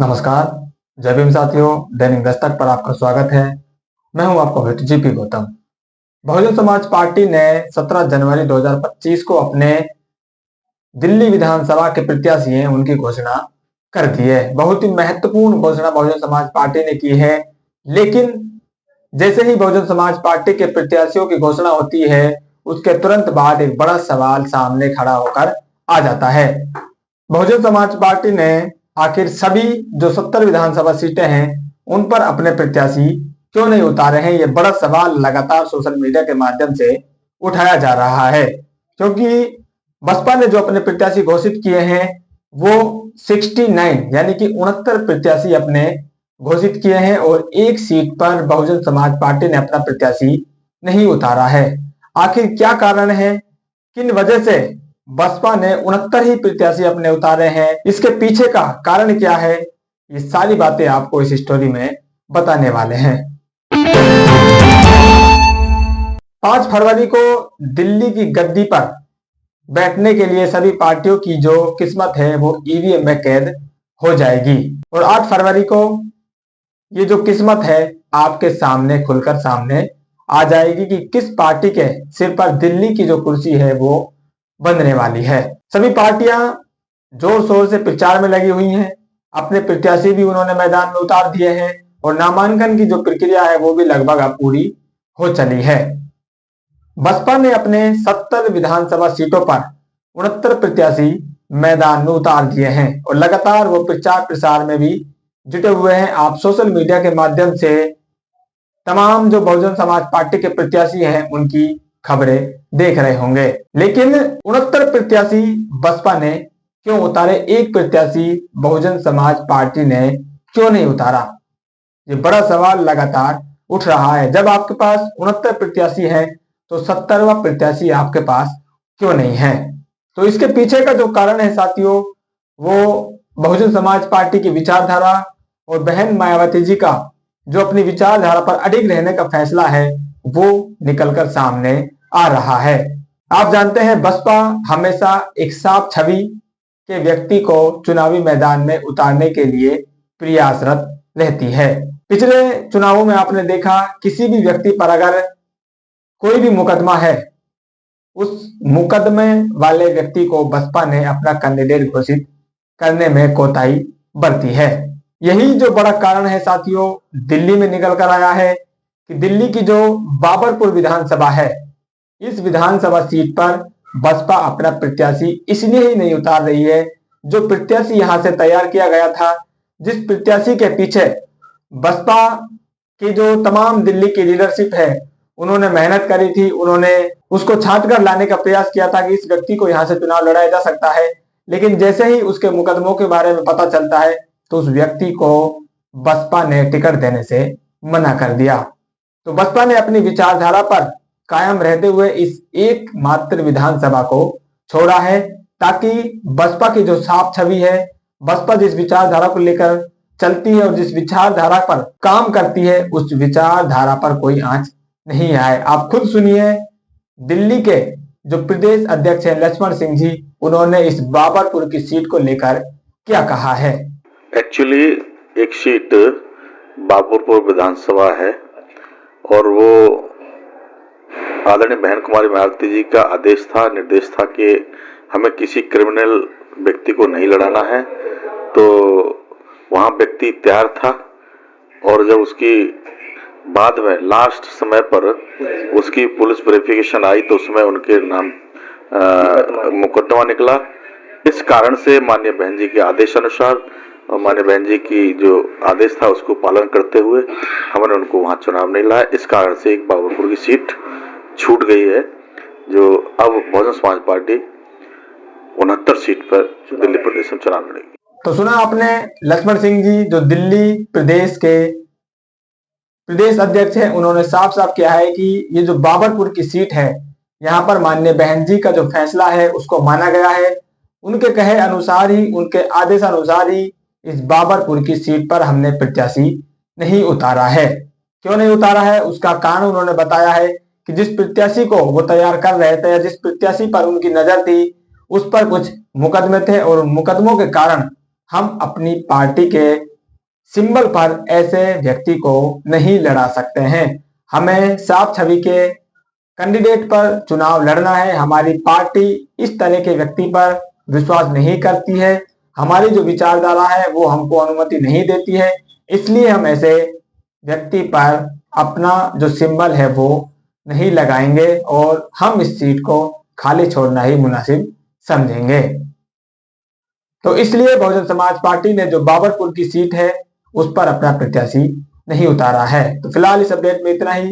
नमस्कार। जय भीम साथियों, दैनिक दस्तक पर आपका स्वागत है। मैं हूं आपका मित्र जीपी गौतम। बहुजन समाज पार्टी ने 17 जनवरी 2025 को अपने दिल्ली विधानसभा के प्रत्याशी हैं उनकी घोषणा कर दी है। बहुत ही महत्वपूर्ण घोषणा बहुजन समाज पार्टी ने की है। लेकिन जैसे ही बहुजन समाज पार्टी के प्रत्याशियों की घोषणा होती है, उसके तुरंत बाद एक बड़ा सवाल सामने खड़ा होकर आ जाता है। बहुजन समाज पार्टी ने आखिर सभी जो 70 विधानसभा सीटें हैं उन पर अपने प्रत्याशी क्यों नहीं उतारे हैं? ये बड़ा सवाल लगातार सोशल मीडिया के माध्यम से उठाया जा रहा है, क्योंकि बसपा ने जो अपने प्रत्याशी घोषित किए हैं वो 69 यानी कि 69 प्रत्याशी अपने घोषित किए हैं और एक सीट पर बहुजन समाज पार्टी ने अपना प्रत्याशी नहीं उतारा है। आखिर क्या कारण है? किन वजह से बसपा ने 69 ही प्रत्याशी अपने उतारे हैं? इसके पीछे का कारण क्या है? ये सारी बातें आपको इस स्टोरी में बताने वाले हैं। 5 फरवरी को दिल्ली की गद्दी पर बैठने के लिए सभी पार्टियों की जो किस्मत है वो ईवीएम में कैद हो जाएगी और 8 फरवरी को ये जो किस्मत है आपके सामने खुलकर सामने आ जाएगी कि किस पार्टी के सिर पर दिल्ली की जो कुर्सी है वो बनने वाली है। सभी पार्टियां जोर शोर से प्रचार में लगी हुई हैं। अपने प्रत्याशी भी उन्होंने मैदान में उतार दिए हैं और नामांकन की जो प्रक्रिया है वो भी लगभग अब पूरी हो चली है। बसपा ने अपने 70 विधानसभा सीटों पर 69 प्रत्याशी मैदान में उतार दिए हैं और लगातार वो प्रचार प्रसार में भी जुटे हुए हैं। आप सोशल मीडिया के माध्यम से तमाम जो बहुजन समाज पार्टी के प्रत्याशी हैं उनकी खबरें देख रहे होंगे। लेकिन 69 प्रत्याशी बसपा ने क्यों उतारे, एक प्रत्याशी बहुजन समाज पार्टी ने क्यों नहीं उतारा? ये बड़ा सवाल लगातार उठ रहा है। जब आपके पास 69 प्रत्याशी हैं तो 70वां प्रत्याशी आपके पास क्यों नहीं है? तो इसके पीछे का जो कारण है साथियों, वो बहुजन समाज पार्टी की विचारधारा और बहन मायावती जी का जो अपनी विचारधारा पर अडिग रहने का फैसला है वो निकलकर सामने आ रहा है। आप जानते हैं बसपा हमेशा एक साफ छवि के व्यक्ति को चुनावी मैदान में उतारने के लिए प्रयासरत रहती है। पिछले चुनावों में आपने देखा किसी भी व्यक्ति पर अगर कोई भी मुकदमा है, उस मुकदमे वाले व्यक्ति को बसपा ने अपना कैंडिडेट घोषित करने में कोताही बरती है। यही जो बड़ा कारण है साथियों, दिल्ली में निकल कर आया है कि दिल्ली की जो बाबरपुर विधानसभा है, इस विधानसभा सीट पर बसपा अपना प्रत्याशी इसलिए ही नहीं उतार रही है। जो प्रत्याशी यहां से तैयार किया गया था, जिस प्रत्याशी के पीछे बसपा की जो तमाम दिल्ली की लीडरशिप है उन्होंने मेहनत करी थी, उन्होंने उसको छांट कर लाने का प्रयास किया था कि इस व्यक्ति को यहां से चुनाव लड़ाया जा सकता है। लेकिन जैसे ही उसके मुकदमों के बारे में पता चलता है तो उस व्यक्ति को बसपा ने टिकट देने से मना कर दिया। तो बसपा ने अपनी विचारधारा पर कायम रहते हुए इस एकमात्र विधानसभा को छोड़ा है, ताकि बसपा की जो साफ छवि है, बसपा जिस विचारधारा को लेकर चलती है और जिस विचारधारा पर काम करती है, उस विचारधारा पर कोई आंच नहीं आए। आप खुद सुनिए, दिल्ली के जो प्रदेश अध्यक्ष हैं लक्ष्मण सिंह जी, उन्होंने इस बाबरपुर की सीट को लेकर क्या कहा है। एक्चुअली एक सीट बाबरपुर विधानसभा है और वो आदरणीय बहन कुमारी मायावती जी का आदेश था, निर्देश था कि हमें किसी क्रिमिनल व्यक्ति को नहीं लड़ाना है। तो वहां व्यक्ति तैयार था और जब उसकी बाद में लास्ट समय पर उसकी पुलिस वेरिफिकेशन आई तो उसमें उनके नाम मुकदमा निकला। इस कारण से माननीय बहन जी के आदेश अनुसार और माननीय बहन जी की जो आदेश था उसको पालन करते हुए हमने उनको वहां चुनाव नहीं लाया। इस कारण से एक बाबरपुर की सीट छूट गई है, जो अब बहुजन समाज पार्टी 69 सीट पर दिल्ली प्रदेश में चुनाव लड़ेगी। तो सुना आपने, लक्ष्मण सिंह जी जो दिल्ली प्रदेश के प्रदेश अध्यक्ष हैं, उन्होंने साफ साफ किया है कि ये जो बाबरपुर की सीट है, यहाँ पर माननीय बहन जी का जो फैसला है उसको माना गया है। उनके कहे अनुसार ही, उनके आदेश अनुसार ही इस बाबरपुर की सीट पर हमने प्रत्याशी नहीं उतारा है। क्यों नहीं उतारा है उसका कारण उन्होंने बताया है कि जिस प्रत्याशी को वो तैयार कर रहे थे या जिस प्रत्याशी पर उनकी नजर थी उस पर कुछ मुकदमे थे और उन मुकदमों के कारण हम अपनी पार्टी के सिंबल पर ऐसे व्यक्ति को नहीं लड़ा सकते हैं। हमें साफ छवि के कैंडिडेट पर चुनाव लड़ना है। हमारी पार्टी इस तरह के व्यक्ति पर विश्वास नहीं करती है। हमारी जो विचारधारा है वो हमको अनुमति नहीं देती है, इसलिए हम ऐसे व्यक्ति पर अपना जो सिंबल है वो नहीं लगाएंगे और हम इस सीट को खाली छोड़ना ही मुनासिब समझेंगे। तो इसलिए बहुजन समाज पार्टी ने जो बाबरपुर की सीट है उस पर अपना प्रत्याशी नहीं उतारा है। तो फिलहाल इस अपडेट में इतना ही।